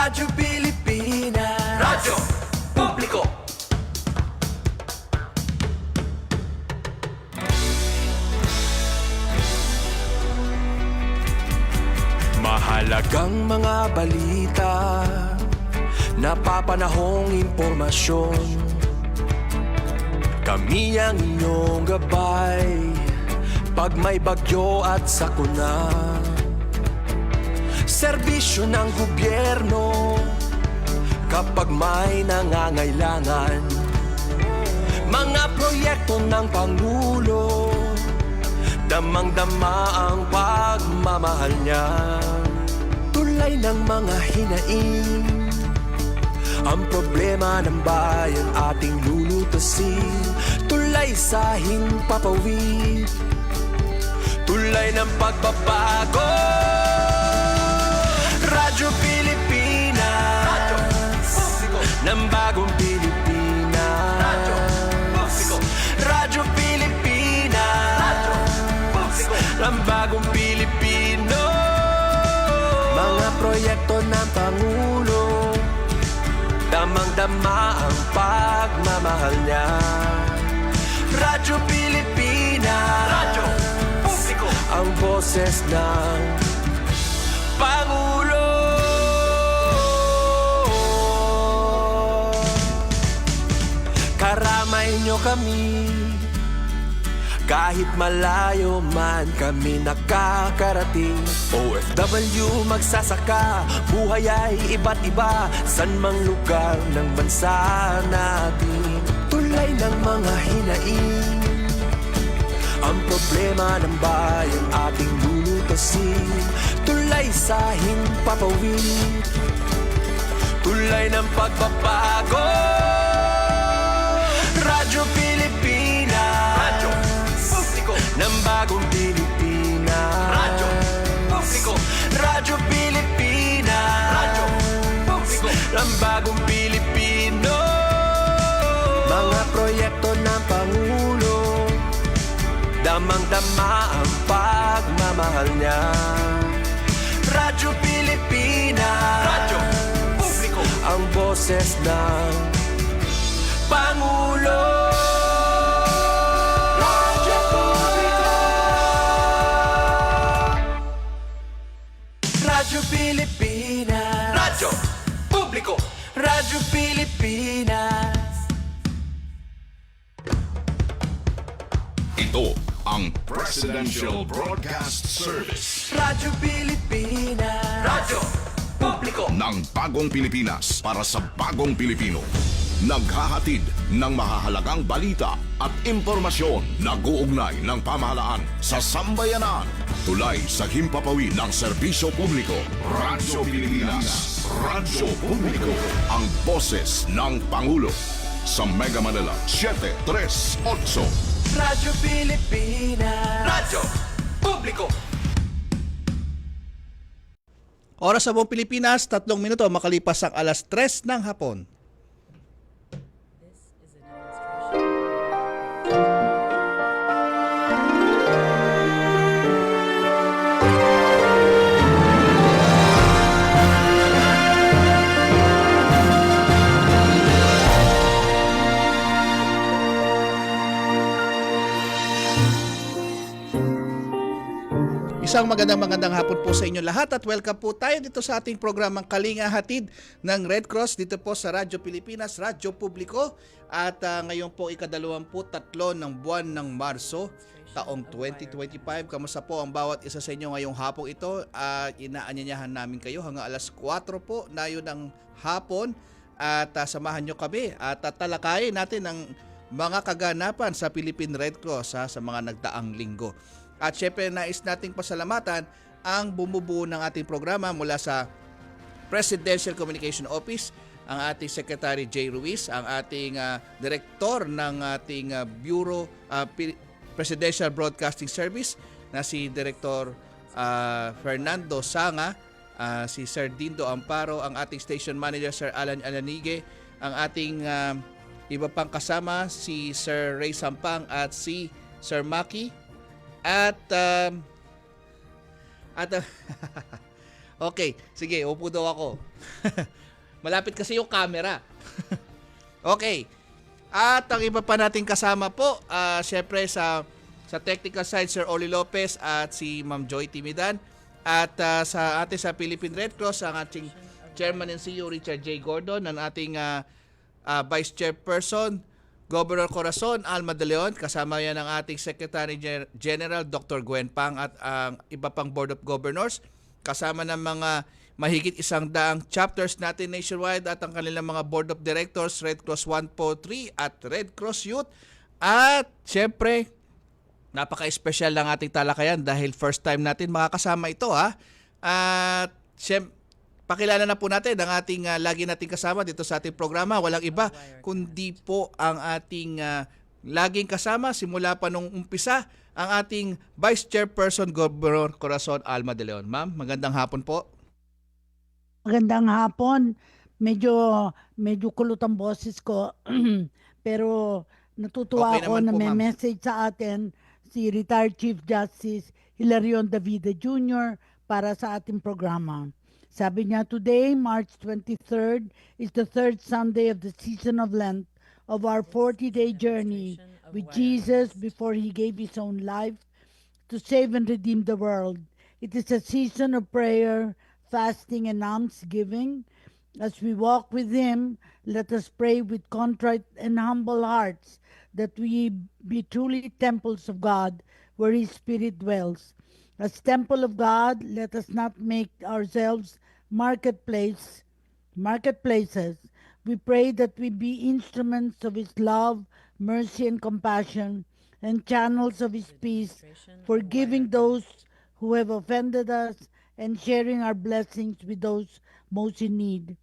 Radyo Pilipinas, Radyo Publiko. Mahalagang mga balita, napapanahong impormasyon. Kami ang inyong gabay pag may bagyo at sakuna. Serbisyo ng gobyerno kapag may nangangailangan. Mga proyekto ng Pangulo, damang-dama ang pagmamahal niya. Tulay ng mga hinaing, ang problema ng bayan ating lulutasin. Tulay sa himpapawid, tulay ng pagbabago. Radyo Pilipinas, Radyo Publiko ng bagong Pilipinas. Radyo Publiko, Radyo Pilipinas, Radyo Publiko ng bagong Pilipino. Mga proyekto ng Pangulo, damang-dama ang pagmamahal niya. Radyo Pilipinas, Radyo Publiko, ang boses ng Pangulo. Karamay nyo kami, kahit malayo man kami nakakarating. OFW magsasaka, buhay ay iba't iba, san mang lugar ng bansa natin. Tulay ng mga hinaing, ang problema ng bayan ating lulutasin. Tulay sa himpapawid, tulay ng pagbabago. Radyo Pilipinas, Radyo Publiko ng bagong Pilipinas. Radyo Publiko, Radyo Pilipinas, Radyo Publiko ng bagong Pilipino. Mga proyekto ng Pangulo, damang-dama ang pagmamahal niya. Radyo Pilipinas, Radyo Publiko, ang boses ng Pangulo. Radyo Publiko, Radyo Pilipinas, Radyo Publiko, Radyo Pilipinas. Ito ang Presidential Broadcast Service Radyo Pilipinas, Radyo Publiko ng Bagong Pilipinas para sa Bagong Pilipino. Naghahatid ng mahahalagang balita at impormasyon na guugnay ng pamahalaan sa sambayanan. Tulay sa himpapawid ng serbisyo publiko. Radyo Pilipinas, Radyo Publiko, ang boses ng Pangulo. Sa Mega Manila, 738. Radyo Pilipinas, Radyo Publiko. Oras sa buong Pilipinas, 3 minuto makalipas ang alas 3 ng hapon. Isang magandang hapon po sa inyo lahat at welcome po tayo dito sa ating programang Kalinga Hatid ng Red Cross dito po sa Radyo Pilipinas, Radyo Publiko. At ngayon po ika-23 ng buwan ng Marso, taong 2025. Kamusta po ang bawat isa sa inyo ngayong hapong ito? Inaanyayahan namin kayo hanggang alas 4 po na yun ng hapon at samahan nyo kami at talakayin natin ang mga kaganapan sa Philippine Red Cross sa mga nagdaang linggo. At syempre nais nating pasalamatan ang bumubuo ng ating programa mula sa Presidential Communication Office, ang ating Secretary Jay Ruiz, ang ating Direktor ng ating Bureau Presidential Broadcasting Service na si Director Fernando Sanga, si Sir Dindo Amparo, ang ating Station Manager Sir Alan Alanige, ang ating iba pang kasama si Sir Ray Sampang at si Sir Maki. At Okay, sige, upo daw ako. Malapit kasi yung camera. Okay. At ang iba pa nating kasama po, syempre sa technical side, Sir Oli Lopez at si Ma'am Joy Timidan. At sa ating sa Philippine Red Cross, ang ating Chairman and CEO Richard J. Gordon, ang ating Vice Chairperson, Governor Corazon Alma de Leon, kasama yan ang ating Secretary General Dr. Gwen Pang at ang iba pang Board of Governors, kasama ng mga mahigit 100 chapters natin nationwide at ang kanilang mga Board of Directors, Red Cross 143 at Red Cross Youth. At syempre, napaka-espesyal ng ating talakayan dahil first time natin makakasama ito ha. At syempre, pakilala na po natin ang ating lagi nating kasama dito sa ating programa. Walang iba kundi po ang ating laging kasama simula pa nung umpisa, ang ating Vice Chairperson Governor Corazon Alma de Leon. Ma'am, magandang hapon po. Magandang hapon. Medyo kulot ang boses ko. Pero natutuwa Okay ako naman na po, may ma'am. message sa atin si retired Chief Justice Hilarion Davide Jr. para sa ating programa. Sabi niya, today, March 23rd, is the third Sunday of the season of Lent of our 40-day journey with Jesus before he gave his own life to save and redeem the world. It is a season of prayer, fasting, and almsgiving. As we walk with him, let us pray with contrite and humble hearts that we be truly temples of God where his Spirit dwells. As temple of God, let us not make ourselves marketplaces. We pray that we be instruments of his love, mercy, and compassion, and channels of his peace, forgiving those who have offended us and sharing our blessings with those most in need.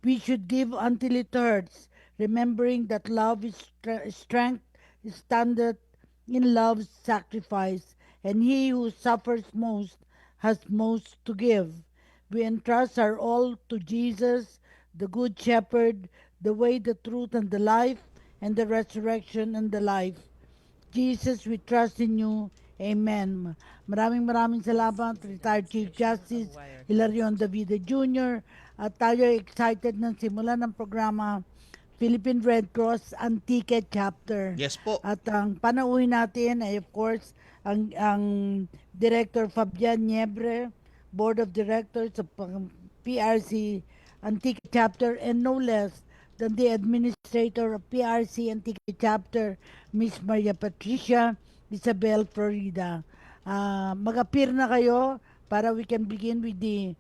We should give until it hurts, remembering that love is strength is standard in love's sacrifice, and he who suffers most has most to give. We entrust our all to Jesus, the Good Shepherd, the way, the truth, and the life, and the resurrection and the life. Jesus, we trust in you. Amen. Maraming salamat, retired Chief Justice Hilarion Davide Jr. At tayo excited ng simulan ng programa Philippine Red Cross Antique Chapter. Yes po. At ang panauhin natin ay of course ang Director Fabian Niebre, Board of Directors of PRC Antique Chapter, and no less than the Administrator of PRC Antique Chapter, Miss Maria Patricia Isabel Florida. Mag-appear na kayo para we can begin with the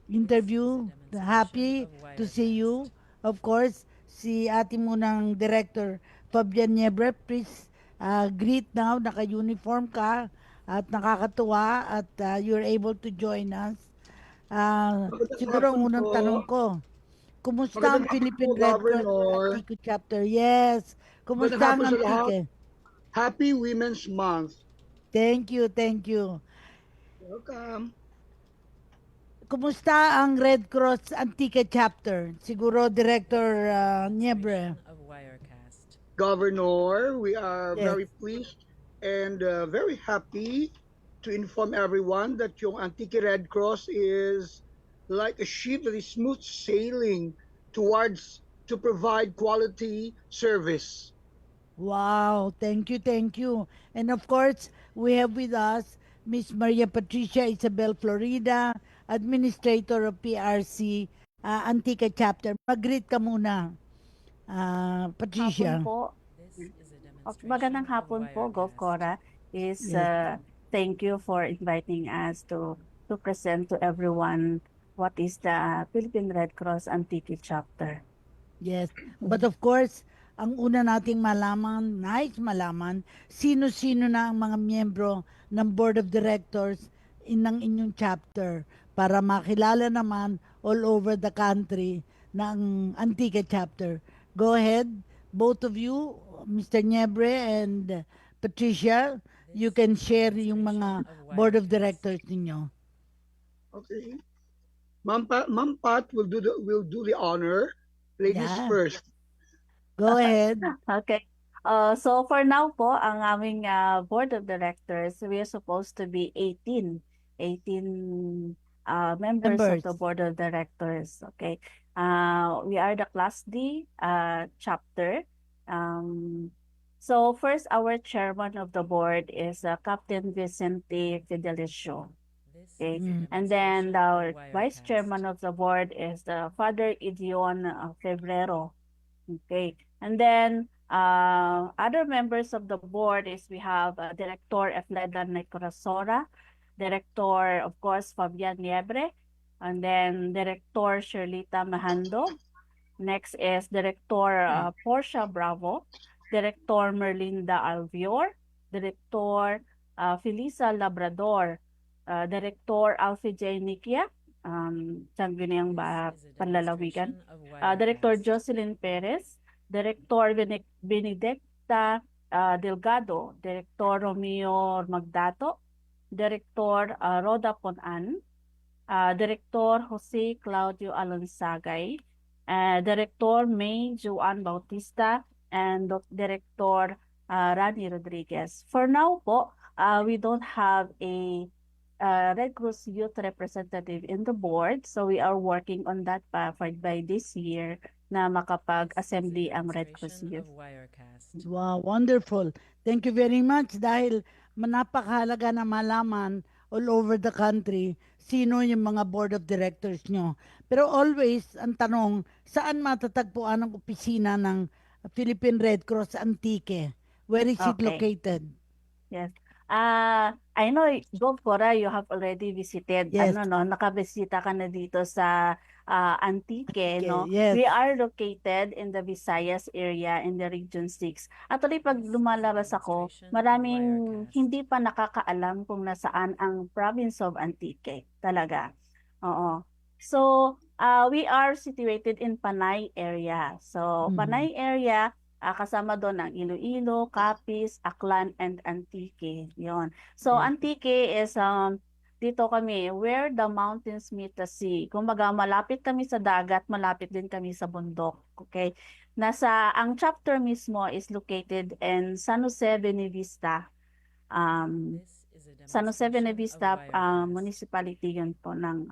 interview. Happy to see you. Of course, si ating munang Director Fabian Niebre, please greet now. Naka-uniform ka at nakakatuwa at you're able to join us. Siguro ang unang tanong ko, kumusta ang Philippine Red Cross Antique Chapter? Yes. Kumusta ang Antique? Happy Women's Month. Thank you. Welcome. Kumusta ang Red Cross Antique Chapter? Siguro Director Niebre. Governor, we are Yes. very pleased and very happy to inform everyone that yung Antique Red Cross is like a ship that is smooth sailing towards to provide quality service. Wow, thank you. And of course, we have with us Miss Maria Patricia Isabel Florida, Administrator of PRC Antique Chapter. Mag-greet ka muna, Patricia. Hapon po. Magandang hapon po, Gov Cora. Thank you for inviting us to present to everyone what is the Philippine Red Cross Antique Chapter. Yes, but of course, ang una nating nais malaman, sino-sino na ang mga miyembro ng Board of Directors ng inyong chapter para makilala naman all over the country ng Antique Chapter. Go ahead, both of you, Mr. Niebre and Patricia, you can share yung mga Board of Directors ninyo. Okay. Ma'am Pat will do the honor. Ladies Yeah. first. Go ahead. Okay. So for now po, ang aming Board of Directors, we are supposed to be 18 members of the Members. board of directors. Okay, we are the Class D chapter. So first, our chairman of the board is Captain Vicente Fidelicio. Okay, and then our vice chairman of the board is Father Idion Febrero. Okay, and then other members of the board is we have Director Efleda Necrosora, Director, of course, Fabian Liebre, and then Director Sherlita Mahando. Next is Director Portia Bravo, Director Merlinda Alvior, Director Felisa Labrador, Director Alfie J. Nikia, saan yun yung panlalawigan, Director Jocelyn Perez, Director Benedicta Delgado, Director Romeo Magdato, Director Roda Ponan, Director Jose Claudio Alonsagay, Director May Joan Bautista, and Director Rani Rodriguez. For now po, we don't have a Red Cross Youth representative in the board, so we are working on that by this year na makapag-assembly ang Red Cross Youth. Wow, wonderful. Thank you very much dahil napakahalaga na malaman all over the country sino yung mga board of directors nyo. Pero always, ang tanong, saan matatagpuan ang opisina ng Philippine Red Cross Antique? Where is it Okay. located? Yes. I know, Gov Cora, you have already visited, Yes. nakabisita ka na dito sa Antique, no? Yes. We are located in the Visayas area in the Region 6. Actually, pag lumalabas ako, maraming hindi pa nakakaalam kung nasaan ang province of Antique, talaga. Oo. So, we are situated in Panay area. So, Mhm. Panay area, kasama doon ang Iloilo, Capiz, Aklan, and Antique. Yon. So, Yes. Antique is dito kami where the mountains meet the sea. Kumbaga, malapit kami sa dagat, malapit din kami sa bundok. Okay? Ang chapter mismo is located in San Jose Benevista. San Jose Benevista municipality yun po ng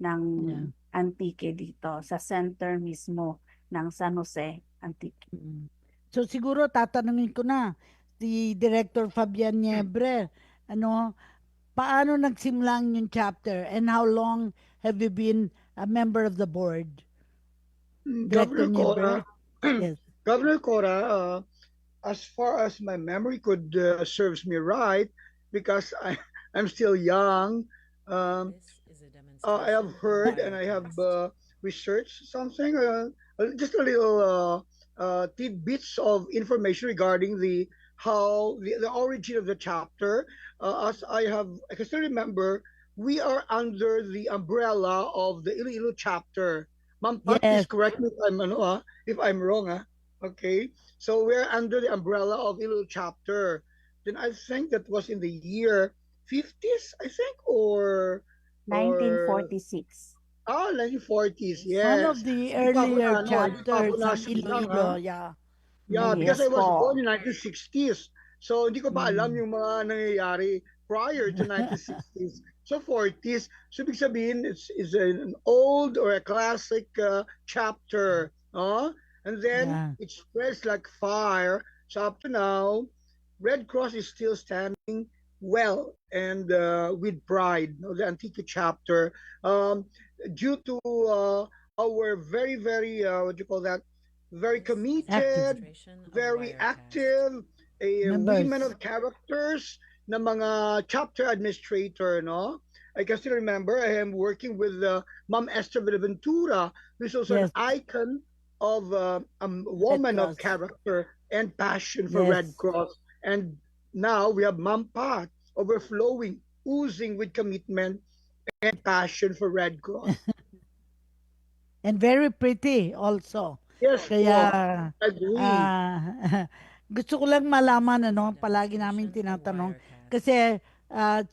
Yeah. Antique dito sa center mismo ng San Jose Antique. So siguro tatanungin ko na si Director Fabian Niebre, paano nagsimlang yung chapter and how long have you been a member of the board? Director Governor Cora, Yes. Governor Cora, as far as my memory could serves me right, because I'm still young, I have heard and I have researched something, just a little tidbits of information regarding the origin of the chapter. As I can still remember, we are under the umbrella of the Iloilo chapter. Ma'am Pat, Yes. please correct me if I'm wrong. Okay, so we're under the umbrella of Iloilo chapter. Then I think that was in the year 50s, I think, or 1946. 1940s, yes. One of the earlier chapters ng Iloilo, yeah. Yeah, because Yes I was po. born in 1960s. So hindi ko pa alam yung mga nangyayari prior to 1960s. So 40s. So ibig sabihin, it's an old or a classic chapter. And then Yeah. it spreads like fire. So up to now, Red Cross is still standing well and with pride. The Antique chapter. Due to our very, very, very committed, very active, Members. women of characters na mga chapter administrator, no? I can still remember I am working with Ma'am Esther Benaventura, who is also Yes. an icon of a woman of Cross. character and passion for Yes. Red Cross. And now we have Ma'am Pat, overflowing, oozing with commitment and passion for Red Cross. And very pretty also. Yes, Kaya, po. Agree. gusto ko lang malaman, palagi namin tinatanong. Kasi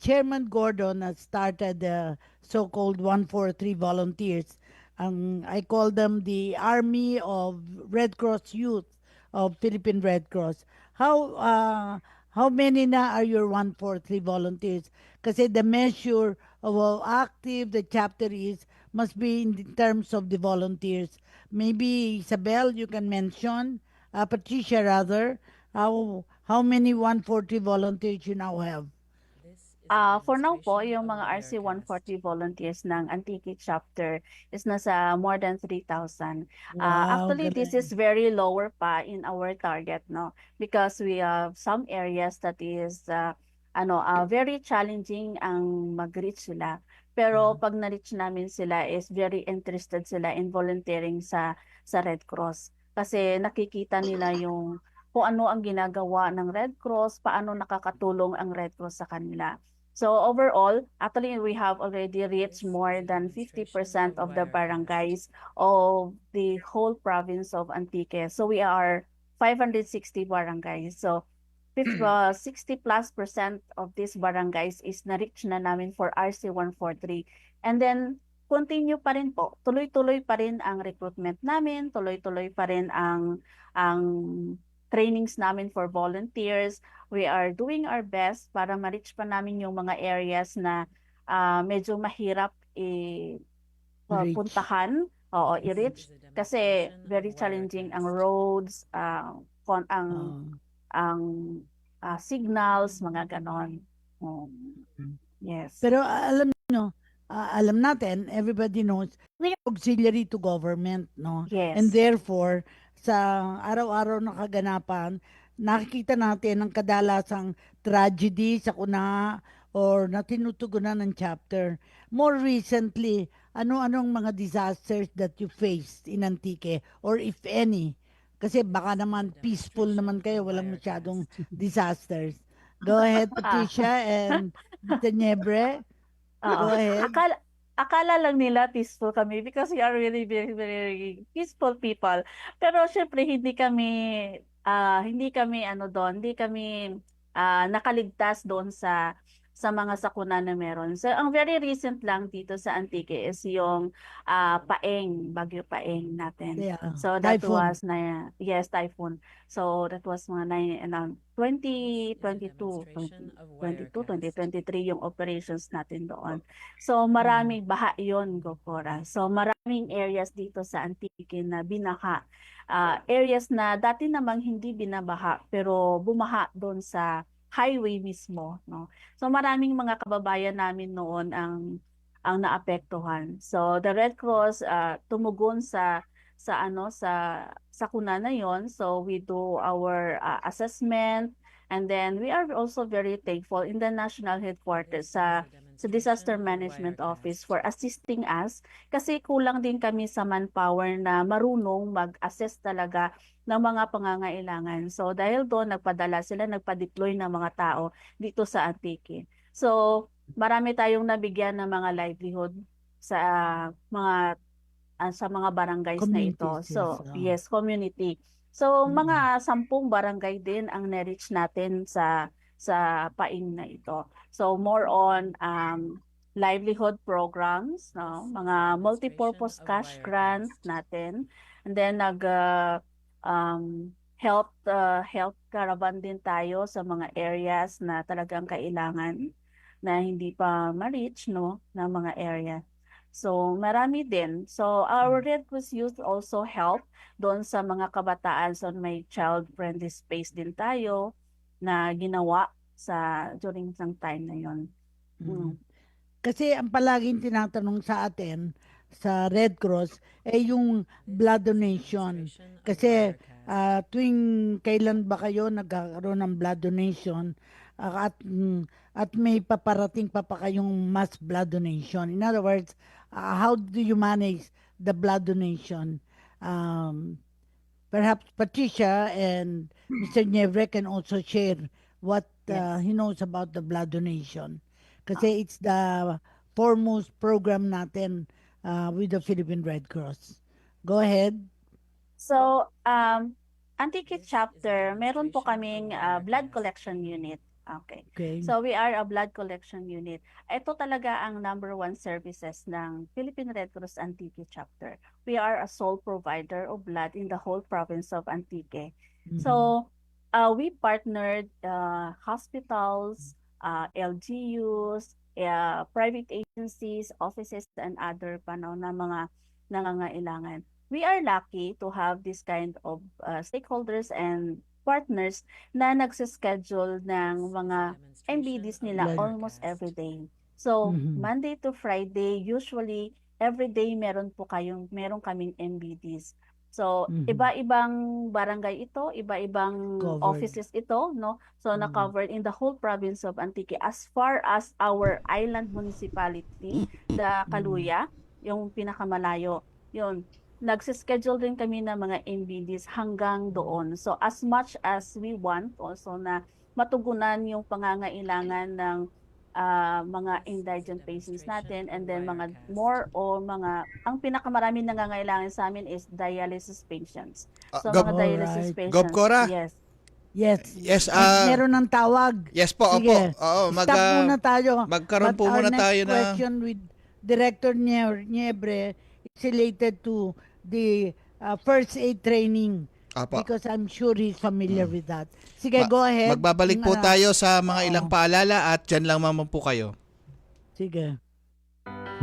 Chairman Gordon has started the so-called 143 volunteers. I call them the Army of Red Cross Youth of Philippine Red Cross. How how many na are your 143 volunteers? Kasi the measure of how active the chapter is must be in the terms of the volunteers. Maybe Isabel, you can mention, Patricia rather, how many 140 volunteers you now have? For now po, yung mga RC-140 volunteers ng Antique chapter is nasa more than 3,000. Wow, Actually, this galing. is very lower pa in our target, no? Because we have some areas that is very challenging ang mag-reach sila. Pero pag na-reach namin sila is very interested sila in volunteering sa Red Cross. Kasi nakikita nila yung kung ano ang ginagawa ng Red Cross, paano nakakatulong ang Red Cross sa kanila. So overall, actually we have already reached more than 50% of the barangays of the whole province of Antique. So we are 560 barangays. So 60+% of these barangays is na-reach na namin for RC-143. And then continue pa rin po, tuloy-tuloy pa rin ang recruitment namin, tuloy-tuloy pa rin ang trainings namin for volunteers. We are doing our best para ma-reach pa namin yung mga areas na medyo mahirap Reach. puntahan, i-reach kasi very challenging ang roads, ang signals, mga ganon. Yes. Pero alam nyo, alam natin, everybody knows, we're auxiliary to government, no? Yes. And therefore, sa araw-araw na kaganapan, nakikita natin ang kadalasang tragedy sa kuna or na tinutugunan ng chapter. More recently, ano-anong mga disasters that you faced in Antique or if any? Kasi baka naman peaceful naman kayo, walang masyadong disasters. Go ahead, Patricia and Mr. Niebre. Go ahead. Akala lang nila peaceful kami because we are really very, very peaceful people. Pero syempre hindi kami nakaligtas doon sa mga sakuna na meron. So ang very recent lang dito sa Antique is yung Bagyo Paeng natin. Yeah, So that typhoon. was typhoon. So that was mga 2023 yung operations natin doon. So maraming baha yon, Gokora. So maraming areas dito sa Antique na binaha. Areas na dati namang hindi binabaha pero bumaha doon sa highway mismo, no. So maraming mga kababayan namin noon ang naapektuhan. So the Red Cross tumugon sa sakuna na yon. So we do our assessment, and then we are also very thankful in the national headquarters sa Disaster Management Office for assisting us kasi kulang din kami sa manpower na marunong mag-assess talaga ng mga pangangailangan. So dahil doon nagpa-deploy ng mga tao dito sa Antique. So marami tayong nabigyan ng mga livelihood sa mga barangays na ito. Communities, So yes, yes, community. So mga 10 barangay din ang na-reach natin sa paing na ito. So more on livelihood programs, no, mga multipurpose cash grants natin, and then health caravan din tayo sa mga areas na talagang kailangan na hindi pa ma-reach, no, na mga area. So marami din. So our Red Cross Youth also help doon sa mga kabataan. So may child-friendly space din tayo na ginawa during ng time na yon. Kasi ang palaging tinatanong sa atin sa Red Cross yung blood donation. Kasi tuwing kailan ba kayo nagkakaroon ng blood donation at may paparating pa kayong mass blood donation. In other words, how do you manage the blood donation? Perhaps Patricia and Mr. Nievre can also share what he knows about the blood donation. Kasi it's the foremost program natin with the Philippine Red Cross. Go ahead. So, Antique chapter, meron po kaming blood collection unit. Okay. So we are a blood collection unit. Ito talaga ang number 1 services ng Philippine Red Cross Antique chapter. We are a sole provider of blood in the whole province of Antique. So we partnered hospitals, LGUs, private agencies, offices, and other na mga nangangailangan. We are lucky to have this kind of stakeholders and partners na nagsischedule ng mga MBDs nila almost every day. So, Monday to Friday, usually every day meron kaming MBDs. So, iba-ibang barangay ito, iba-ibang Covered. offices ito, no? So, na-covered in the whole province of Antique as far as our island municipality, the Kaluya, yung pinakamalayo. Yun. Nagsischedule din kami ng mga MBDs hanggang doon. So, as much as we want also na matugunan yung pangangailangan ng mga indigent patients natin, and then mga ang pinakamarami nangangailangan sa amin is dialysis patients. So, mga dialysis Alright. patients. Gov Cora? Yes. Yes, Meron ng tawag. yes po, Sige. opo. Oo, Stop muna tayo. magkaroon But po muna tayo Our next ng question with Director Niebre is related to the first aid training. Apo. Because I'm sure he's familiar with that. Sige, go ahead. Magbabalik po Yung, tayo sa mga ilang oo. paalala at dyan lang naman po kayo. Sige.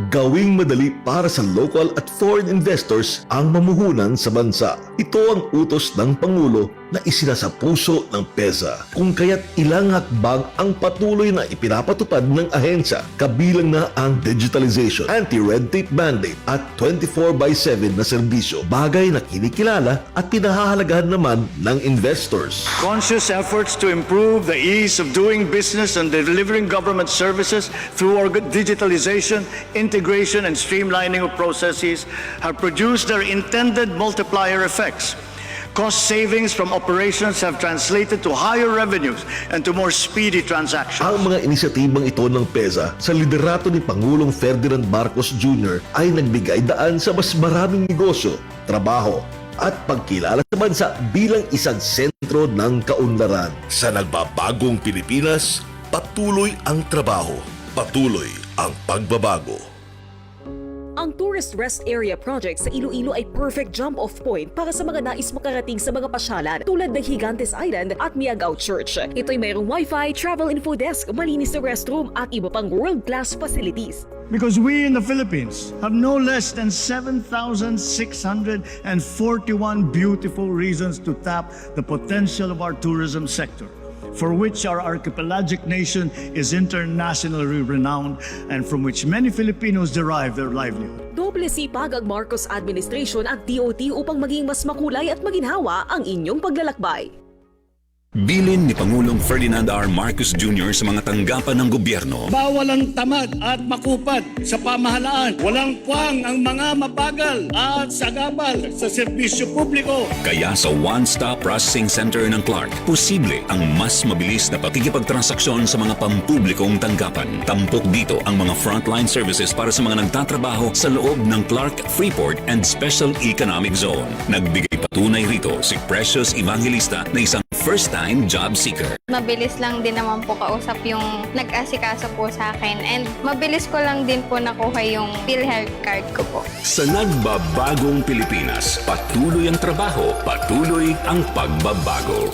Gawing madali para sa local at foreign investors ang mamuhunan sa bansa. Ito ang utos ng Pangulo na isinasapuso ng PEZA. Kung kaya't ilang hakbang ang patuloy na ipinapatupad ng ahensya, kabilang na ang digitalization, anti-red tape mandate at 24/7 na serbisyo, bagay na kinikilala at pinahahalagahan naman ng investors. Conscious efforts to improve the ease of doing business and delivering government services through digitalization, integration, and streamlining of processes have produced their intended multiplier effects. Cost savings from operations have translated to higher revenues and to more speedy transactions. Ang mga inisyatibang ito ng PEZA sa liderato ni Pangulong Ferdinand Marcos Jr. ay nagbigay daan sa mas maraming negosyo, trabaho, at pagkilala sa bansa bilang isang sentro ng kaunlaran. Sa nagbabagong Pilipinas, patuloy ang trabaho, patuloy ang pagbabago. Ang Tourist Rest Area Project sa Iloilo ay perfect jump-off point para sa mga nais makarating sa mga pasyalan tulad ng Gigantes Island at Miagao Church. Ito'y mayroong wifi, travel info desk, malinis na restroom at iba pang world-class facilities. Because we in the Philippines have no less than 7,641 beautiful reasons to tap the potential of our tourism sector, for which our archipelagic nation is internationally renowned and from which many Filipinos derive their livelihood. Doble sipag ang Marcos Administration at DOT upang maging mas makulay at maginhawa ang inyong paglalakbay. Bilin ni Pangulong Ferdinand R. Marcos Jr. sa mga tanggapan ng gobyerno. Bawal ang tamad at makupad sa pamahalaan. Walang puwang ang mga mabagal at sagabal sa serbisyo publiko. Kaya sa One-Stop Processing Center ng Clark, posible ang mas mabilis na pakikipagtransaksyon sa mga pampublikong tanggapan. Tampok dito ang mga frontline services para sa mga nagtatrabaho sa loob ng Clark, Freeport, and Special Economic Zone. Nagbigay patunay rito si Precious Evangelista na isang first-time job seeker. Mabilis lang din naman po kausap yung nag-asikaso po sa akin, and mabilis ko lang din po nakuha yung PhilHealth card ko po. Sa nagbabagong Pilipinas, patuloy ang trabaho, patuloy ang pagbabago.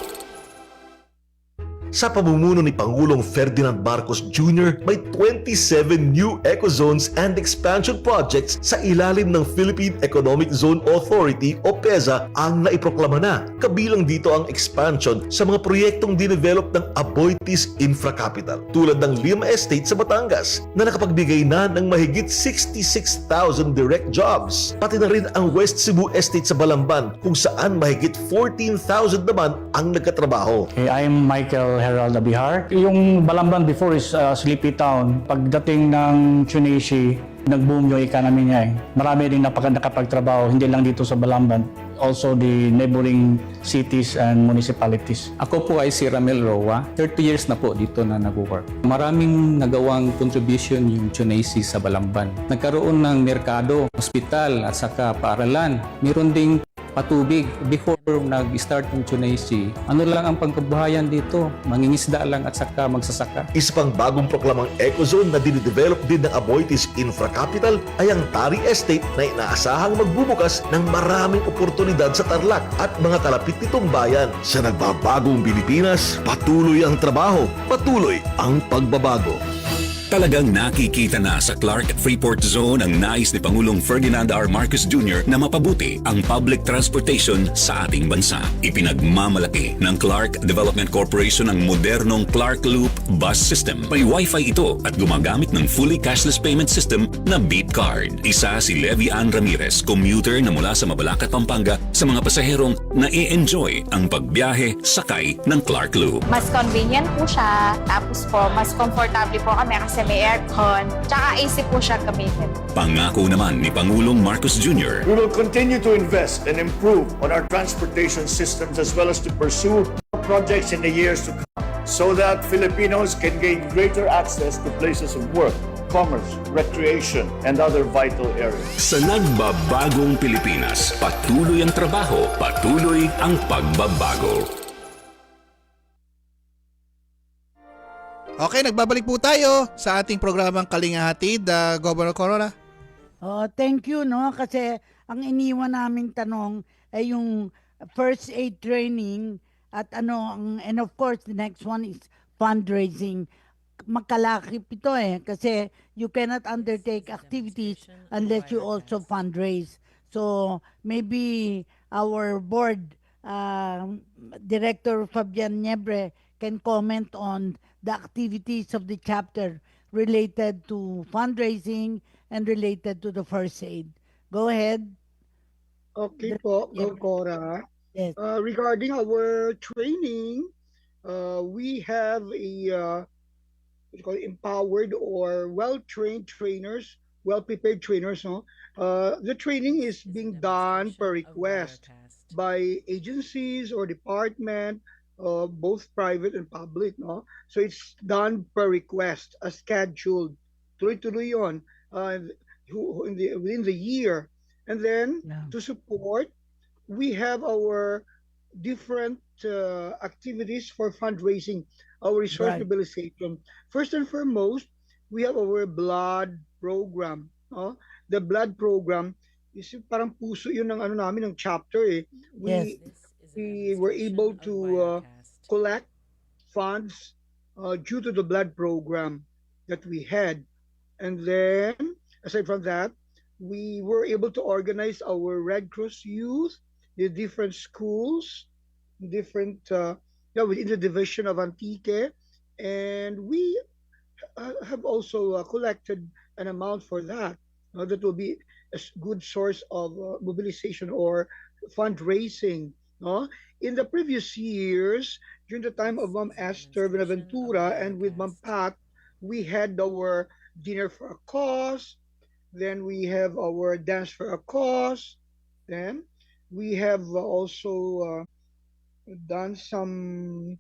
Sa pamumuno ni Pangulong Ferdinand Marcos Jr., may 27 new eco-zones and expansion projects sa ilalim ng Philippine Economic Zone Authority o PEZA ang naiproklama na. Kabilang dito ang expansion sa mga proyektong dinevelop ng Aboitiz Infracapital, tulad ng Lima Estate sa Batangas na nakapagbigay na ng mahigit 66,000 direct jobs. Pati na rin ang West Cebu Estate sa Balamban kung saan mahigit 14,000 naman ang nagkatrabaho. I'm Michael Herald Abihar. Yung Balamban before is sleepy town. Pagdating ng Chunichi, nag-boom yung economy niya. Marami rin nakapagtrabaho, hindi lang dito sa Balamban. Also the neighboring cities and municipalities. Ako po ay si Ramel Roa. 30 years na po dito na nag-work. Maraming nagawang contribution yung Chunichi sa Balamban. Nagkaroon ng merkado, hospital at saka paaralan. Meron ding patubig. Before nag-start ng Tsunaysi, ano lang ang pangkabuhayan dito? Mangingisda lang at saka magsasaka. Isa pang bagong proklamang ecozone na dinidevelop din ng Aboitiz Infra Capital ay ang Tari Estate na inaasahang magbubukas ng maraming oportunidad sa Tarlac at mga kalapit nitong bayan. Sa nagbabagong Pilipinas, patuloy ang trabaho, patuloy ang pagbabago. Talagang nakikita na sa Clark Freeport Zone ang nais ni Pangulong Ferdinand R. Marcos Jr. na mapabuti ang public transportation sa ating bansa. Ipinagmamalaki ng Clark Development Corporation ang modernong Clark Loop bus system. May Wi-Fi ito at gumagamit ng fully cashless payment system na Beep Card. Isa si Levi Ann Ramirez, commuter na mula sa Mabalacat, Pampanga, sa mga pasaherong na i-enjoy ang pagbiyahe sakay ng Clark Loop. Mas convenient po siya, tapos po mas comfortable po kami kasi may aircon, tsaka easy po siya gamitin. Pangako naman ni Pangulong Marcos Jr. We will continue to invest and improve on our transportation systems as well as to pursue projects in the years to come so that Filipinos can gain greater access to places of work, commerce, recreation, and other vital areas. Sa nagbabagong Pilipinas, patuloy ang trabaho, patuloy ang pagbabago. Okay, nagbabalik po tayo sa ating programang Kalinga Hatid, Governor Corona. Oh, thank you, no? Kasi ang iniwan naming tanong ay yung first aid training at and of course the next one is fundraising. Magkalakip ito kasi you cannot undertake activities unless you also fundraise. So maybe our board Director Fabian Niebre can comment on the activities of the chapter related to fundraising and related to the first aid. Go ahead. Okay po, Cora. Yes. Regarding our training, we have what you call empowered or well-trained trainers, well-prepared trainers. No? The training is being done per request by agencies or department, both private and public. No? So it's done per request, as scheduled. Tuloy-tuloy yun within the year. And then to support, we have our different activities for fundraising, our resource mobilization. First and foremost, we have our blood program. The blood program is parang puso yun ng namin ng chapter We were able to collect funds due to the blood program that we had. And then, aside from that, we were able to organize our Red Cross youth, the different schools, different within the division of Antique, and we have also collected an amount for that. That will be a good source of mobilization or fundraising. In the previous years, during the time of Ma'am Esther Benaventura and with Ma'am Pat, we had our dinner for a cause. Then we have our dance for a cause. Then we have also done some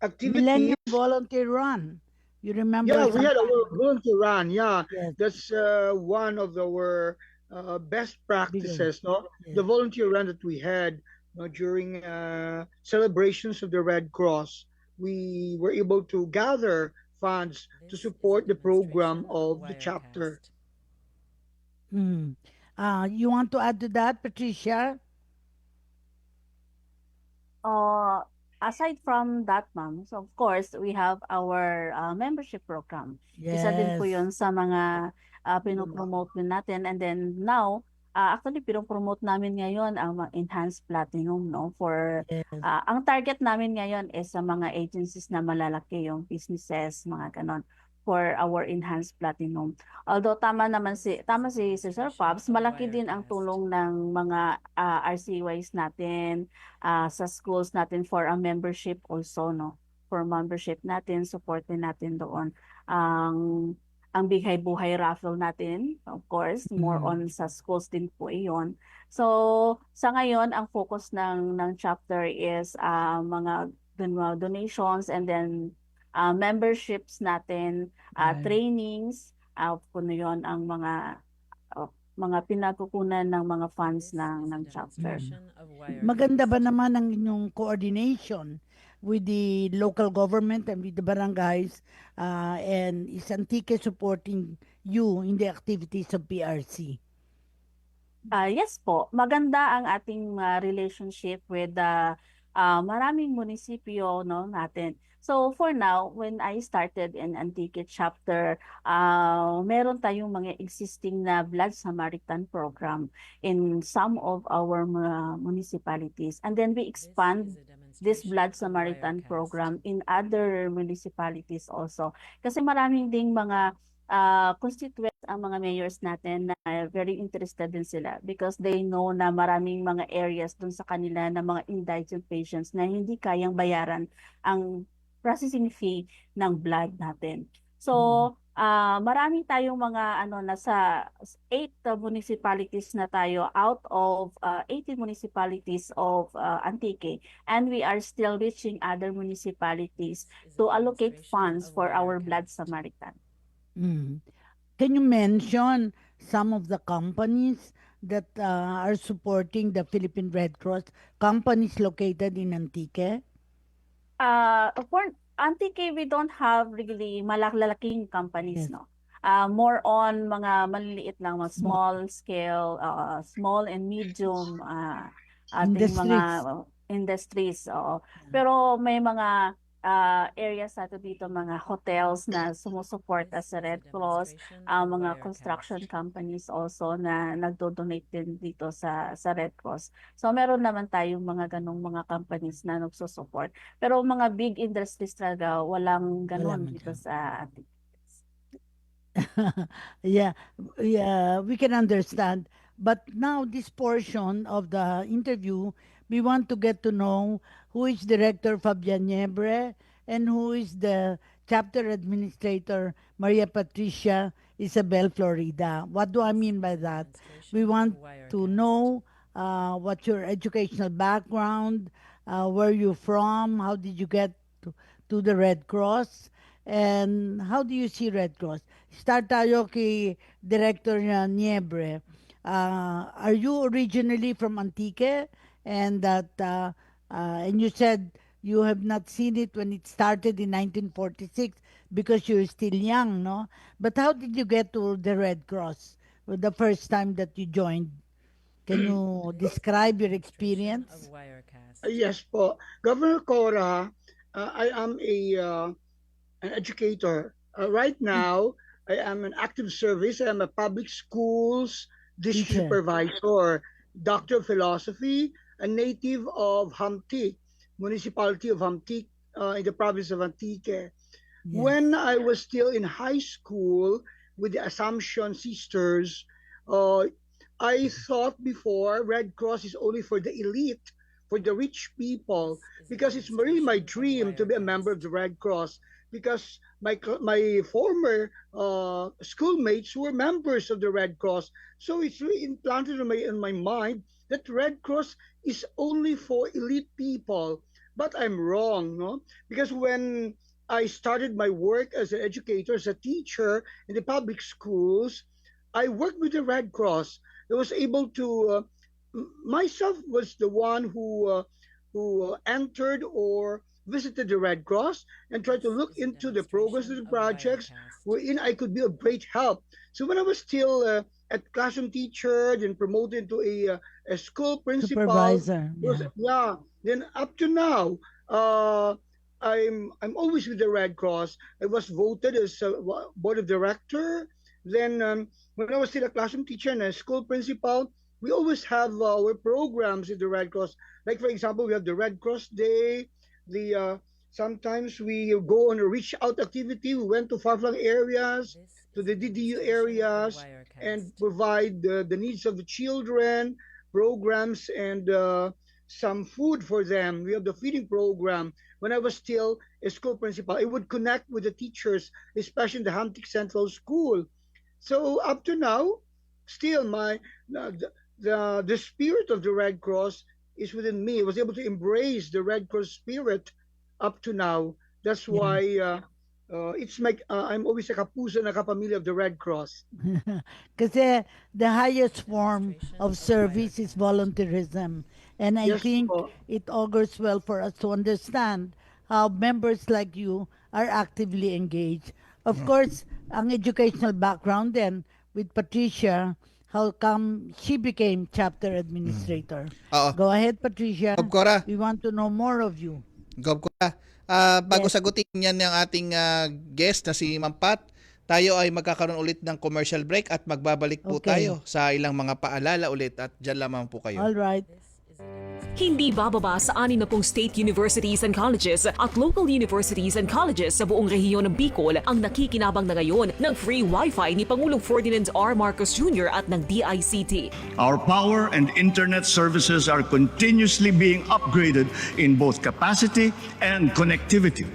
activities. Millennium Volunteer Run. You remember? Yeah, we had our volunteer run. Yeah, Yes. that's one of our best practices. No, Yes. the volunteer run that we had during celebrations of the Red Cross, we were able to gather funds to support the program of the chapter. You want to add to that, Patricia? Aside from that, ma'am, so of course, we have our membership program. Isa din po yun sa mga pinopromote din natin. And then now, actually, pinopromote namin ngayon ang enhanced platinum, no? For, ang target namin ngayon is sa mga agencies na malalaki, yung businesses, mga ganon, for our enhanced platinum. Although tama si Sir Pops, malaki din ang tulong ng mga RCYs natin sa schools natin for a membership also, no? For membership natin, supportin natin doon. Ang Bigay Buhay raffle natin, of course, more on sa schools din po iyon. So, sa ngayon, ang focus ng chapter is mga donations and then memberships natin, trainings, kuno yon ang mga mga pinagkukunan ng mga funds ng chapter. Maganda ba naman ang inyong coordination with the local government and with the barangays, and is Antique supporting you in the activities of PRC? Yes po, maganda ang ating relationship with maraming munisipyo, no, natin. So for now, when I started in Antique chapter, meron tayong mga existing na Blood Samaritan program in some of our municipalities. And then we expand this Blood Samaritan program in other municipalities also. Kasi maraming ding mga constituents ang mga mayors natin na very interested din sila because they know na maraming mga areas dun sa kanila na mga indigent patients na hindi kayang bayaran ang processing fee ng blood natin. So, marami tayong mga nasa 8 municipalities na tayo out of 18 municipalities of Antique, and we are still reaching other municipalities to allocate funds for our Blood Samaritan. Can you mention some of the companies that are supporting the Philippine Red Cross, companies located in Antique? For Antique, we don't have really malalaking companies, no. More on mga maliliit lang, mga small scale, small and medium ating mga industries. Pero may mga areas nato dito, mga hotels na sumusuporta sa Red Cross, mga construction companies also na nagdo-donate din dito sa Red Cross. So meron naman tayong mga ganong mga companies na nagsusupport. Pero mga big industries talaga, walang ganon dito sa ating. Yeah, we can understand. But now this portion of the interview, we want to get to know who is Director Fabian Niebre and who is the Chapter Administrator Maria Patricia Isabel Florida. What do I mean by that? We want to know what's your educational background, where you're from, how did you get to the Red Cross, and how do you see Red Cross? Start tayo kay Director Niebre. Are you originally from Antique? And that and you said you have not seen it when it started in 1946 because you're still young, no? But how did you get to the Red Cross the first time that you joined? Can you describe your experience? Yes po. Governor Cora, I am an educator. Right now, I am an active service. I am a public schools district supervisor, Doctor of Philosophy, a native of Hamtik, municipality of Hamtik in the province of Antique. Yes. When I was still in high school with the Assumption Sisters, I thought before Red Cross is only for the elite, for the rich people, because it's really my dream to be a member of the Red Cross, because my former schoolmates were members of the Red Cross. So it's really implanted in my mind that Red Cross is only for elite people. But I'm wrong, no? Because when I started my work as an educator, as a teacher in the public schools, I worked with the Red Cross. I was able to, myself was the one who entered or visited the Red Cross and tried to look into the progress of the projects wherein I could be of great help. So when I was still a classroom teacher, then promoted to a school principal, supervisor, then up to now, I'm always with the Red Cross. I was voted as a board of director. Then when I was still a classroom teacher and a school principal, we always have our programs in the Red Cross. Like for example, we have the Red Cross Day. Sometimes we go on a reach out activity. We went to far-flung areas, to the DDU areas, and provide the needs of the children, programs, and some food for them. We have the feeding program. When I was still a school principal, I would connect with the teachers, especially in the Hamtik Central School. So up to now, still the spirit of the Red Cross is within me. I was able to embrace the Red Cross spirit up to now. That's why I'm always a kapuso na kapamilya of the Red Cross. Kasi the highest form of service is volunteerism. And I Yes think po. it augurs well for us to understand how members like you are actively engaged. Of course, ang educational background then with Patricia, how come she became chapter administrator? Oo. Go ahead, Patricia. Gob Cora. We want to know more of you. Gob Cora. Bago sagutin yan ng ating guest na si Ma'am Pat, tayo ay magkakaroon ulit ng commercial break at magbabalik po Okay. tayo sa ilang mga paalala ulit at dyan lamang po kayo. All right. Hindi bababa sa 60 state universities and colleges at local universities and colleges sa buong rehiyon ng Bicol ang nakikinabang na ngayon ng free Wi-Fi ni Pangulong Ferdinand R. Marcos Jr. at ng DICT. Our power and internet services are continuously being upgraded in both capacity and connectivity.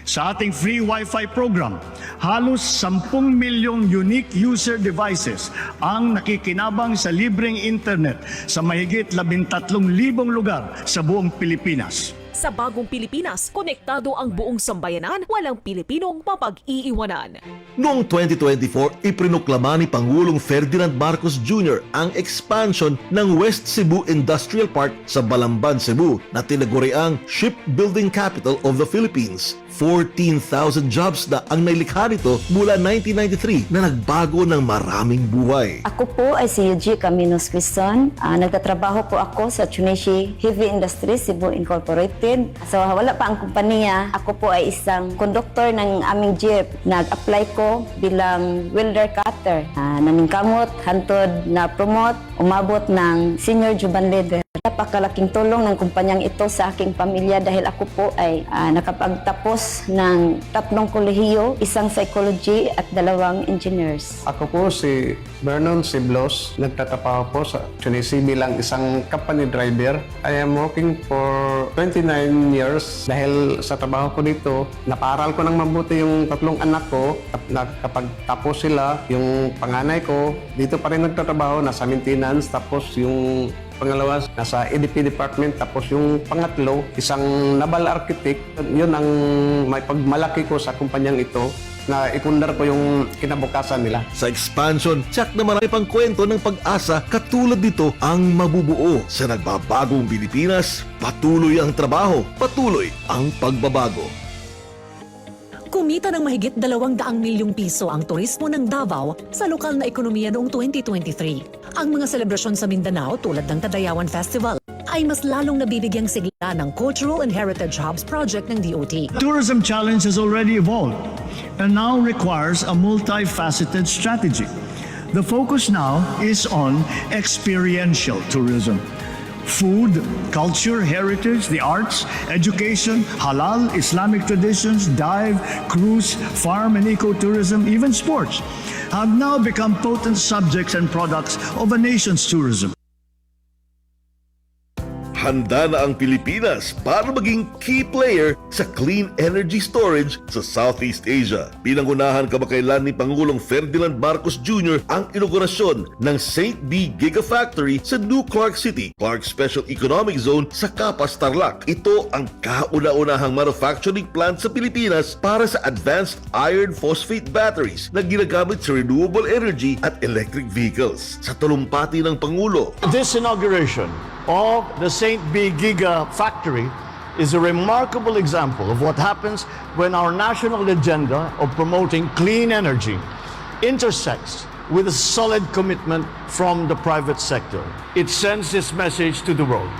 Sa ating free Wi-Fi program, halos 10 milyong unique user devices ang nakikinabang sa libreng internet sa mahigit 13,000 lugar sa buong Pilipinas. Sa bagong Pilipinas, konektado ang buong sambayanan, walang Pilipinong mapag-iiwanan. Noong 2024, iprinoklama ni Pangulong Ferdinand Marcos Jr. ang expansion ng West Cebu Industrial Park sa Balamban, Cebu na tinaguriang Shipbuilding Capital of the Philippines. 14,000 jobs na ang nailikha nito mula 1993 na nagbago ng maraming buhay. Ako po ay si Yuji Caminos Quizon. Nagtatrabaho po ako sa Chunichi Heavy Industries Cebu Incorporated. So wala pa ang kumpanya. Ako po ay isang conductor ng aming jeep. Nag-apply ko bilang welder cutter. Naningkamot, hantod na promote, umabot ng senior Juban leader. Napakalaking tulong ng kumpanyang ito sa aking pamilya dahil ako po ay nakapagtapos ng 3 kolehiyo, 1 psychology at 2 engineers. Ako po si Vernon Siblos. Nagtatrabaho po sa Chunichi bilang isang company driver. I am working for 29 years. Dahil sa trabaho ko dito, naparal ko ng mabuti yung 3 anak ko. Nakapagtapos sila, yung panganay ko, dito pa rin nagtatrabaho, nasa maintenance. Tapos yung pangalawa, nasa EDP department. Tapos yung pangatlo, isang naval architect. Yun ang may pagmalaki ko sa kumpanyang ito na ikundar ko yung kinabukasan nila. Sa expansion, tsak na marami pang kwento ng pag-asa katulad dito ang mabubuo. Sa nagbabagong Pilipinas, patuloy ang trabaho, patuloy ang pagbabago. Kumita ng mahigit 200 milyong piso ang turismo ng Davao sa lokal na ekonomiya noong 2023. Ang mga selebrasyon sa Mindanao tulad ng Tadayawan Festival ay mas lalong nabibigyang sigla ng Cultural and Heritage Hubs project ng DOT. Tourism Challenge has already evolved and now requires a multifaceted strategy. The focus now is on experiential tourism. Food, culture, heritage, the arts, education, halal, Islamic traditions, dive, cruise, farm and ecotourism, even sports have now become potent subjects and products of a nation's tourism. Handa na ang Pilipinas para maging key player sa clean energy storage sa Southeast Asia. Pinangunahan kamakailan ni Pangulong Ferdinand Marcos Jr. ang inaugurasyon ng St. B Gigafactory sa New Clark City, Clark Special Economic Zone sa Capas, Tarlac. Ito ang kauna-unahang manufacturing plant sa Pilipinas para sa advanced iron phosphate batteries na ginagamit sa renewable energy at electric vehicles. Sa talumpati ng Pangulo, This inauguration of the St. B Giga Factory is a remarkable example of what happens when our national agenda of promoting clean energy intersects with a solid commitment from the private sector. It sends this message to the world.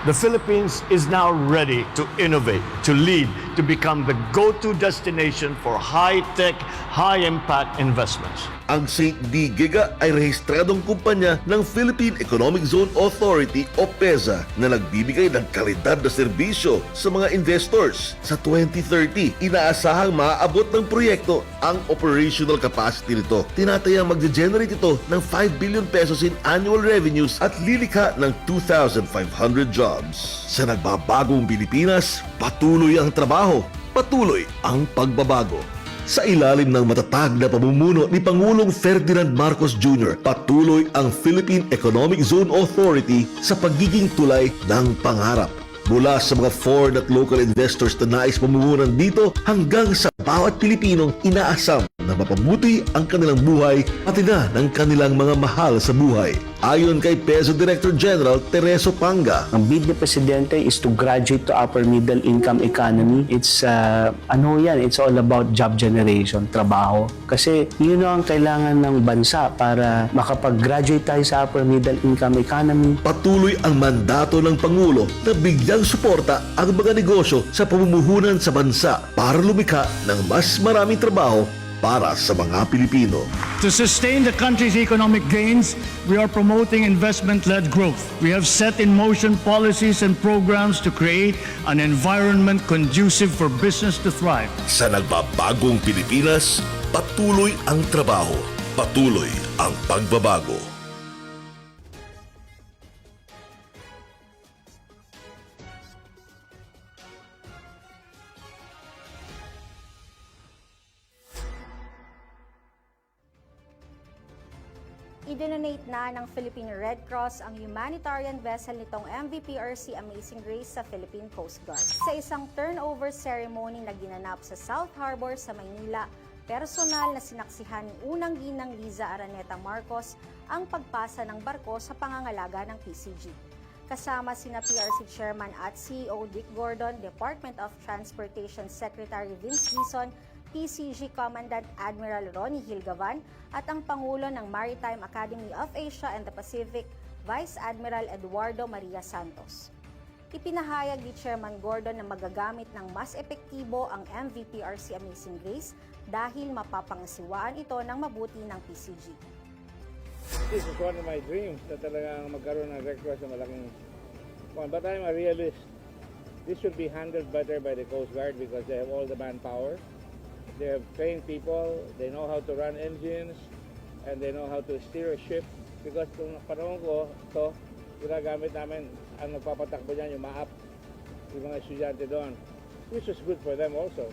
The Philippines is now ready to innovate, to lead, to become the go-to destination for high-tech, high-impact investments. ang St. B Giga ay rehistradong kumpanya ng Philippine Economic Zone Authority o PEZA na nagbibigay ng kalidad na serbisyo sa mga investors. Sa 2030, inaasahang maaabot ng proyekto ang operational capacity nito. Tinatayang magge-generate ito ng 5 billion pesos in annual revenues at lilikha ng 2,500 jobs. Sa nagbabagong Pilipinas, patuloy ang trabaho, patuloy ang pagbabago. Sa ilalim ng matatag na pamumuno ni Pangulong Ferdinand Marcos Jr., patuloy ang Philippine Economic Zone Authority sa pagiging tulay ng pangarap. Mula sa mga foreign at local investors na nais pamumunan dito hanggang sa bawat Pilipinong inaasam na mapabuti ang kanilang buhay pati na ng kanilang mga mahal sa buhay. Ayon kay PEZO Director General Tereso Panga, ang bid ni Presidente is to graduate to upper middle income economy. It's it's all about job generation, trabaho. Kasi yun ang kailangan ng bansa para makapag-graduate tayo sa upper middle income economy. Patuloy ang mandato ng Pangulo na bigyang suporta ang mga negosyo sa pamumuhunan sa bansa para lumikha ng mas maraming trabaho para sa mga Pilipino. To sustain the country's economic gains, we are promoting investment-led growth. We have set in motion policies and programs to create an environment conducive for business to thrive. Sa nagbabagong Pilipinas, patuloy ang trabaho, patuloy ang pagbabago. I-donate na ng Philippine Red Cross ang humanitarian vessel nitong MVPRC Amazing Grace sa Philippine Coast Guard. Sa isang turnover ceremony na ginanap sa South Harbor sa Maynila, personal na sinaksihan ni Unang Ginang Liza Araneta Marcos ang pagpasa ng barko sa pangangalaga ng PCG. Kasama sina PRC Chairman at CEO Dick Gordon, Department of Transportation Secretary Vince Dizon, PCG Commandant Admiral Ronnie Hilgavan at ang Pangulo ng Maritime Academy of Asia and the Pacific, Vice Admiral Eduardo Maria Santos. Ipinahayag ni Chairman Gordon na magagamit ng mas epektibo ang MVPRC Amazing Grace dahil mapapangasiwaan ito ng mabuti ng PCG. This is one of my dreams na talagang magkaroon ng Red Cross na malaking one. But I'm a realist. This should be handled better by the Coast Guard because they have all the manpower. They have trained people, they know how to run engines, and they know how to steer a ship. Because kung panahon ko, ito, ginagamit namin, ang nagpapatakbo niyan, yung MAAP, yung mga estudyante doon, which was good for them also.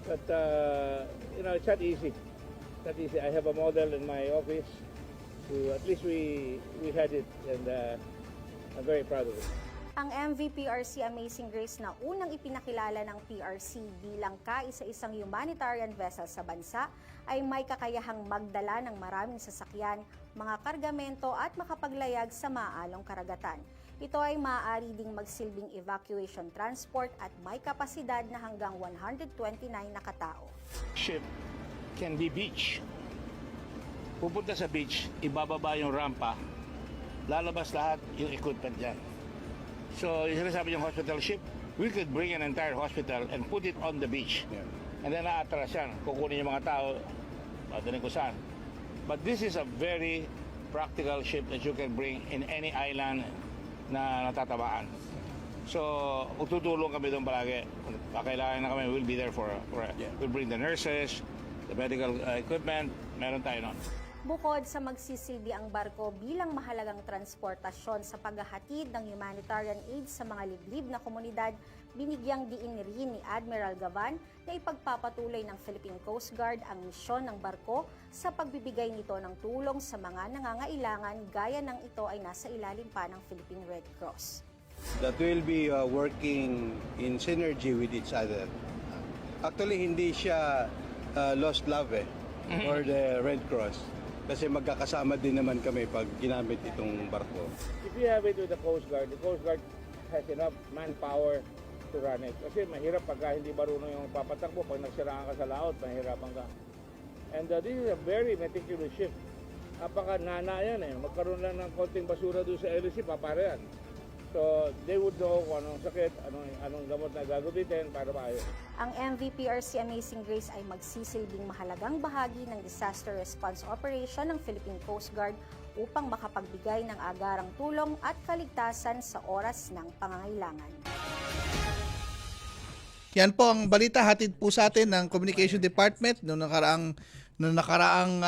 But, it's not easy. It's not easy. I have a model in my office, at least we had it, and I'm very proud of it. Ang MVPRC Amazing Grace na unang ipinakilala ng PRC bilang kaisa-isang humanitarian vessel sa bansa ay may kakayahang magdala ng maraming sasakyan, mga kargamento at makapaglayag sa maalong karagatan. Ito ay maaari ding magsilbing evacuation transport at may kapasidad na hanggang 129 na katao. Ship can be beach. Pupunta sa beach, ibababa yung rampa, lalabas lahat yung equipment dyan. So, yung sinasabi yung hospital ship, we could bring an entire hospital and put it on the beach. Yeah. And then naatras yan. Kukunin yung mga tao, doon kung saan. But this is a very practical ship that you can bring in any island na natatabaan. So, tutulong kami doon palagi. Kailangan na kami, we'll be there for we'll bring the nurses, the medical equipment, meron tayo nun. Bukod sa magsisilbi ang barko bilang mahalagang transportasyon sa paghahatid ng humanitarian aid sa mga liblib na komunidad, binigyang diin rin ni Admiral Gavan na ipagpapatuloy ng Philippine Coast Guard ang misyon ng barko sa pagbibigay nito ng tulong sa mga nangangailangan gaya ng ito ay nasa ilalim pa ng Philippine Red Cross. That will be working in synergy with each other. Actually, hindi siya lost love or the Red Cross. Kasi magkakasama din naman kami pag ginamit itong barko. If you have it with the Coast Guard has enough manpower to run it. Kasi mahirap pagka hindi marunong yung papatakbo. Pag nagsiraan ka sa laot, mahirapan ka. And this is a very meticulous ship. Napaka-nana yan Magkaroon lang ng konting basura doon sa LC, papara yan. So, they would know kung anong sakit, anong gamot na gagamitin para maayos. Ang MVPRC Amazing Grace ay magsisilbing mahalagang bahagi ng disaster response operation ng Philippine Coast Guard upang makapagbigay ng agarang tulong at kaligtasan sa oras ng pangangailangan. Yan po ang balita hatid po sa atin ng Communication Department noong nakaraang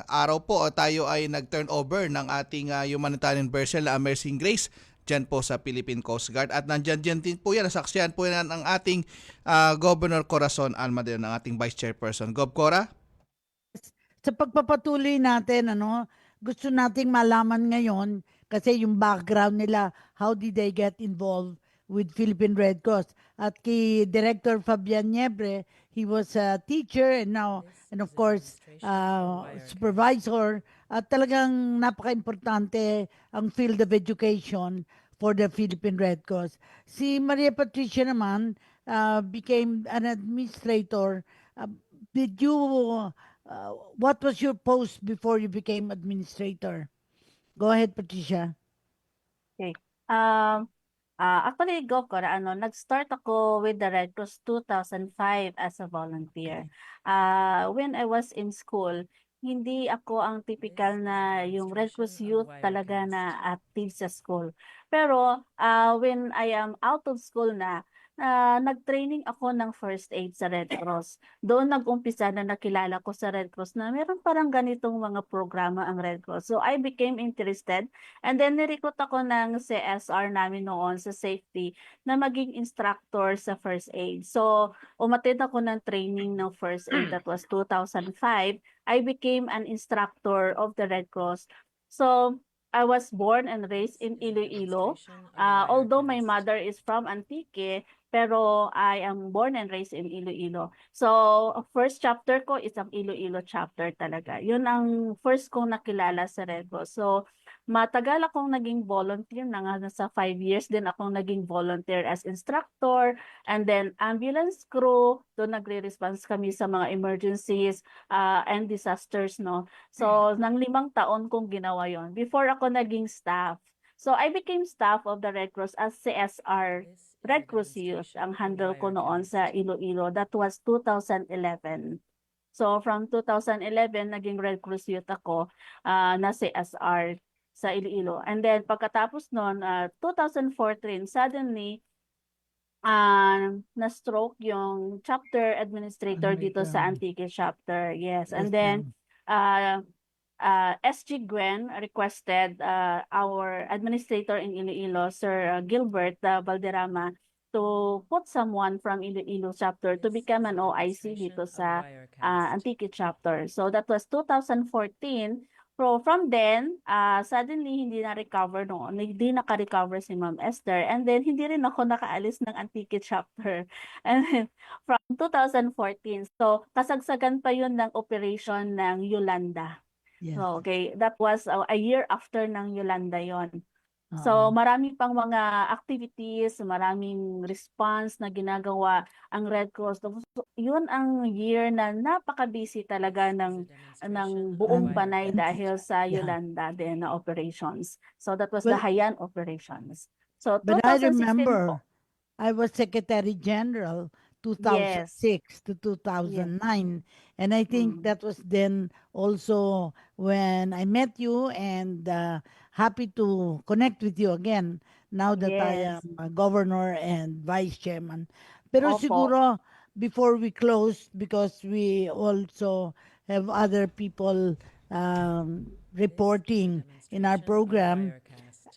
araw po tayo ay nag-turnover ng ating humanitarian vessel na Amazing Grace dyan po sa Philippine Coast Guard. At nandyan din po yan, nasaksihan po yan ang ating Governor Corazon Almadeo, ng ating Vice Chairperson. Gov. Cora? Sa pagpapatuloy natin, gusto nating malaman ngayon kasi yung background nila, how did they get involved with Philippine Red Cross? At kay Director Fabian Niebre, he was a teacher and now, and of course, supervisor. At talagang napaka-importante ang field of education for the Philippine Red Cross. Si Maria Patricia naman became an administrator. Did you, what was your post before you became administrator? Go ahead, Patricia. Okay. Actually, Gokora, nag-start ako with the Red Cross 2005 as a volunteer. When I was in school, hindi ako ang typical na yung Red Cross youth talaga na active sa school. Pero when I am out of school na, nag-training ako ng first aid sa Red Cross. Doon nag-umpisa na nakilala ko sa Red Cross na meron parang ganitong mga programa ang Red Cross. So I became interested and then nirecruit ako ng CSR namin noon sa safety na maging instructor sa first aid. So umattend ako ng training ng first aid, that was 2005. I became an instructor of the Red Cross. So I was born and raised in Iloilo. Although my mother is from Antique, pero I am born and raised in Iloilo. So, first chapter ko is ang Iloilo chapter talaga. Yun ang first kong nakilala sa Red Cross. So, matagal akong naging volunteer, nasa 5 years din akong naging volunteer as instructor, and then ambulance crew, doon nagre-response kami sa mga emergencies and disasters, no? So, nang 5 taon kong ginawa yon before ako naging staff. So, I became staff of the Red Cross as CSR, Red Cross Youth, ang handle ko noon sa Iloilo. That was 2011. So, from 2011, naging Red Cross Youth ako na CSR sa Iloilo. And then, pagkatapos noon, 2014, suddenly, na-stroke yung chapter administrator dito sa Antique chapter. Yes. And then, SG Gwen requested our administrator in Iloilo, Sir Gilbert Valderrama, to put someone from Iloilo chapter to become an OIC dito sa Antique chapter. So that was 2014. So from then, suddenly hindi na-recover noon. Hindi naka-recover si Ma'am Esther. And then hindi rin ako nakaalis ng Antique chapter. And then from 2014, so kasagsagan pa yun ng operation ng Yolanda. Yes. So, okay, that was a year after ng Yolanda yon. So, marami pang mga activities, maraming response na ginagawa ang Red Cross. So, yun ang year na napaka-busy talaga ng buong Panay dahil sa Yolanda din na operations. So, that was the Hayan operations. So, 2016 But I po. remember, I was Secretary General 2006 to 2009. And I think that was then also when I met you and happy to connect with you again now that I am a governor and vice chairman. Pero Opo. siguro before we close, because we also have other people reporting in our program,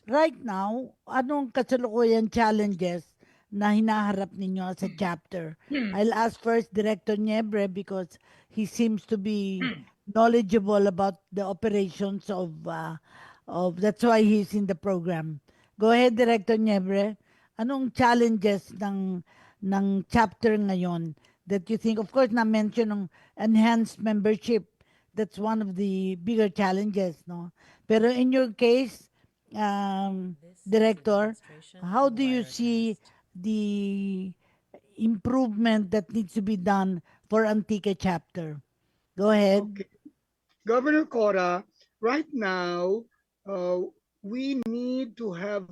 right now, anong kasalukuyan challenges na hinaharap ninyo sa chapter? I'll ask first Director Niebre because he seems to be knowledgeable about the operations of that's why he's in the program. Go ahead, Director Niebre. Anong challenges ng chapter ngayon that you think, of course, na-mention ng enhanced membership. That's one of the bigger challenges, no? Pero in your case, Director, how do you see the improvement that needs to be done for Antique chapter? Go ahead. Okay. Governor Cora, right now, we need to have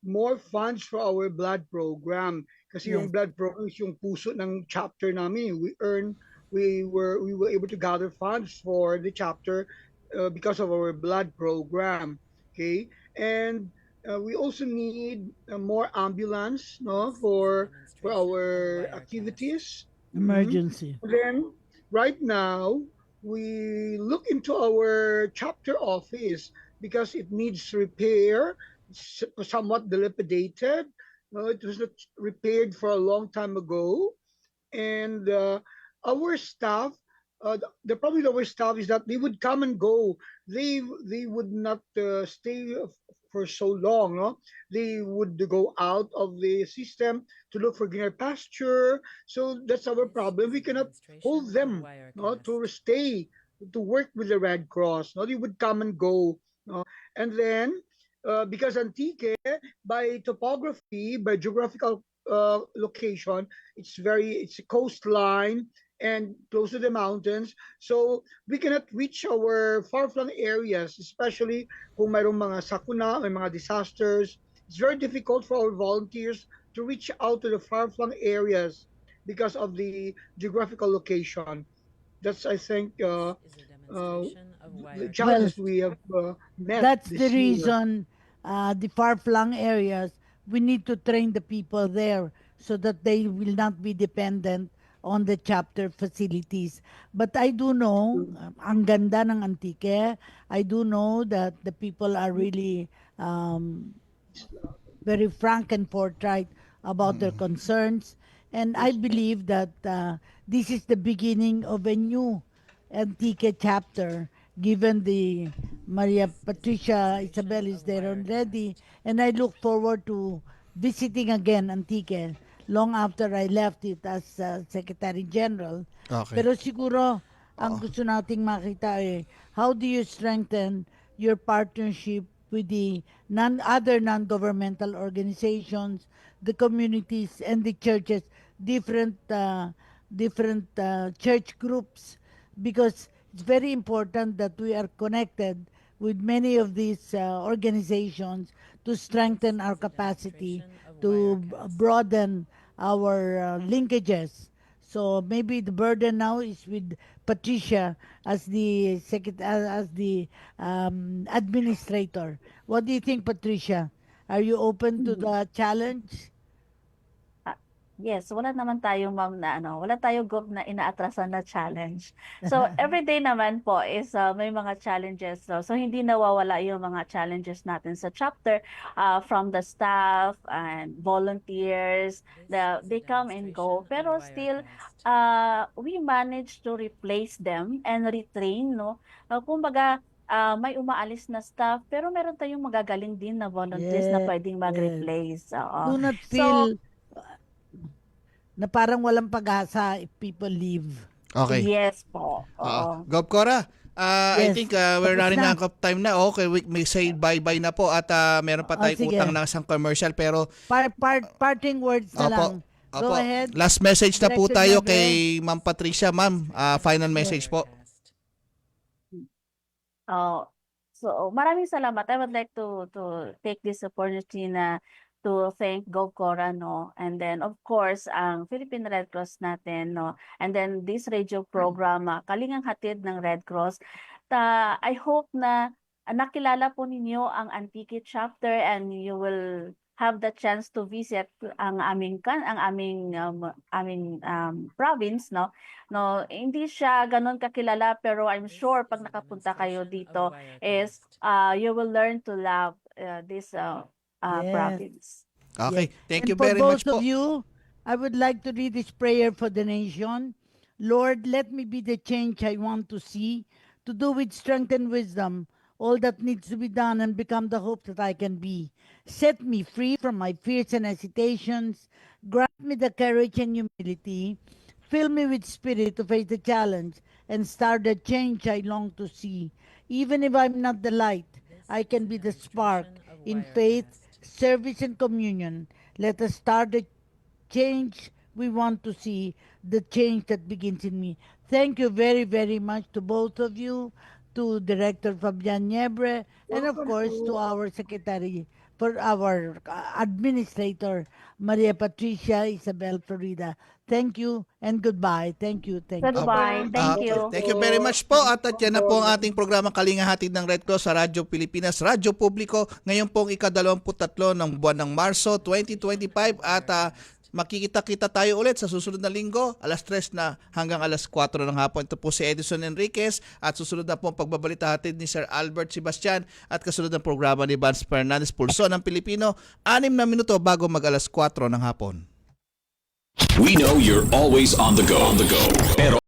more funds for our blood program. Kasi yung blood program is yung puso ng chapter namin. We were able to gather funds for the chapter because of our blood program. Okay, and we also need more ambulance, no, for our activities. Emergency. Then, right now, we look into our chapter office because it needs repair, somewhat dilapidated. No, it was not repaired for a long time ago, and our staff. The problem with our staff is that they would come and go. They would not stay for so long, no? They would go out of the system to look for greener pasture. So that's our problem. We cannot hold them, no, to stay, to work with the Red Cross. No, they would come and go. No? And then, because Antique, by topography, by geographical location, it's a coastline and close to the mountains. So we cannot reach our far-flung areas, especially kung mayroong mga sakuna, may mga disasters. It's very difficult for our volunteers to reach out to the far-flung areas because of the geographical location. That's, I think, the challenges we have met. That's this the year. reason the far-flung areas, we need to train the people there so that they will not be dependent on the chapter facilities. But I do know, ang ganda ng Antique, I do know that the people are really very frank and forthright about their concerns. And I believe that this is the beginning of a new Antique chapter, given the Maria Patricia Isabel is there already. And I look forward to visiting again Antique long after I left it as Secretary General. Okay. Pero siguro, ang gusto nating makita how do you strengthen your partnership with the other non-governmental organizations, the communities, and the churches, different church groups, because it's very important that we are connected with many of these organizations to strengthen our capacity, to broaden our linkages. So maybe the burden now is with Patricia as the administrator. What do you think, Patricia? Are you open to the challenge? Yes, wala naman tayo ma'am na wala tayo group na inaatrasan na challenge. So everyday naman po is may mga challenges. So hindi nawawala yung mga challenges natin sa chapter from the staff and volunteers. They come and go, pero still we manage to replace them and retrain, no. Kumbaga may umaalis na staff, pero meron tayong magagaling din na volunteers na pwedeng mag-replace. Do not feel na parang walang pag-asa if people leave. Okay. Yes po. Gov Cora, I Yes. think we're Tapos running na. out of time na. Okay, we may say bye-bye na po at meron pa tayong sige. utang ng isang commercial pero Parting words na lang. Go ahead. Last message na po Director tayo Nebre. kay Ma'am Patricia. Ma'am, final message po. So maraming salamat. I would like to take this opportunity na to thank Gov Cora, no, and then of course ang Philippine Red Cross natin, no, and then this radio program Kalingang Hatid ng Red Cross. I hope na nakilala po ninyo ang Antique chapter and you will have the chance to visit ang aming province, no. Hindi siya ganun kakilala, pero I'm sure pag nakapunta kayo dito is you will learn to love this province. Okay, thank you And very much for both po. of you, I would like to read this prayer for the nation. Lord, let me be the change I want to see, to do with strength and wisdom all that needs to be done and become the hope that I can be. Set me free from my fears and hesitations. Grant me the courage and humility. Fill me with spirit to face the challenge and start the change I long to see. Even if I'm not the light, I can be the spark in faith, service, and communion. Let us start the change we want to see, the change that begins in me. Thank you very, very much to both of you, to Director Fabian Niebre, and of course to our Secretary, for our Administrator, Maria Patricia Isabel Florida. Thank you and goodbye. Thank you. Thank you. Goodbye. Thank you. Thank you very much po. At yan na po ang ating programang Kalinga Hatid ng Red Cross sa Radyo Pilipinas, Radyo Publiko. Ngayon pong ika-23 ng buwan ng Marso 2025 at makikita-kita tayo ulit sa susunod na linggo, alas 3 na hanggang alas 4 ng hapon. Ito po si Edison Enriquez at susunod na po ang pagbabalita hatid ni Sir Albert Sebastian at kasunod ng programa ni Vance Fernandez, Pulso ng Pilipino, 6 na minuto bago mag alas 4 ng hapon. We know you're always on the go. Pero